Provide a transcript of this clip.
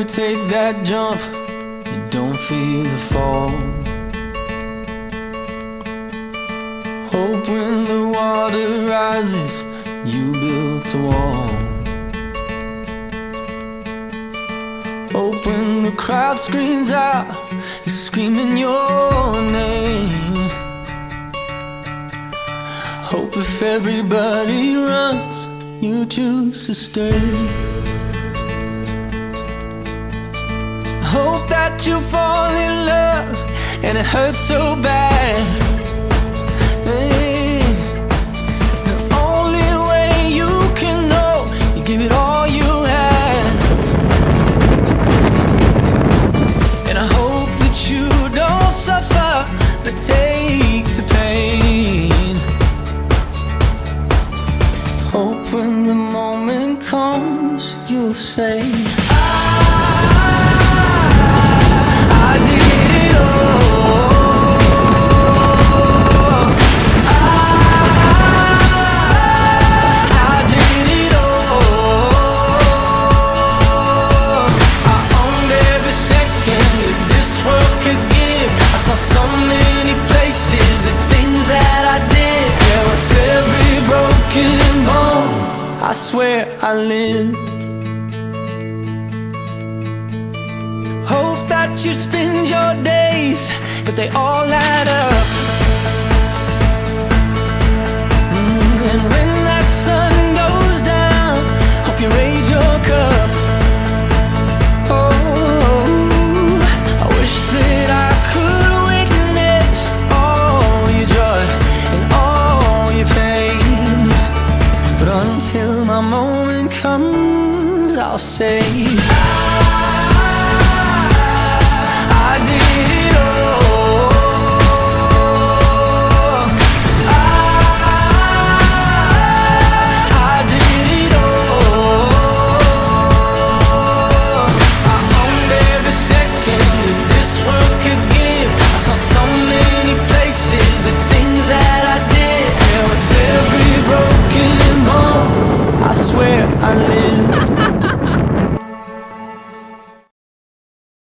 you take that jump, you don't feel the fall. Hope when the water rises, you built a wall. Hope when the crowd screams out, you're screaming your name. Hope if everybody runs, you choose to stay. Hope that you fall in love and it hurts so bad. Hey, the only way you can know, you give it all you had. And I hope that you don't suffer, but take the pain. Hope when the moment comes, you'll say, I did it all. I did it all. I owned every second that this world could give. I saw so many places, the things that I did. Yeah, with every broken bone, I swear I lived. Hope that you spend your days, but they all add up. And when that sun goes down, hope you raise your cup. Oh, I wish that I could witness all your joy and all your pain. But until my moment comes, I'll say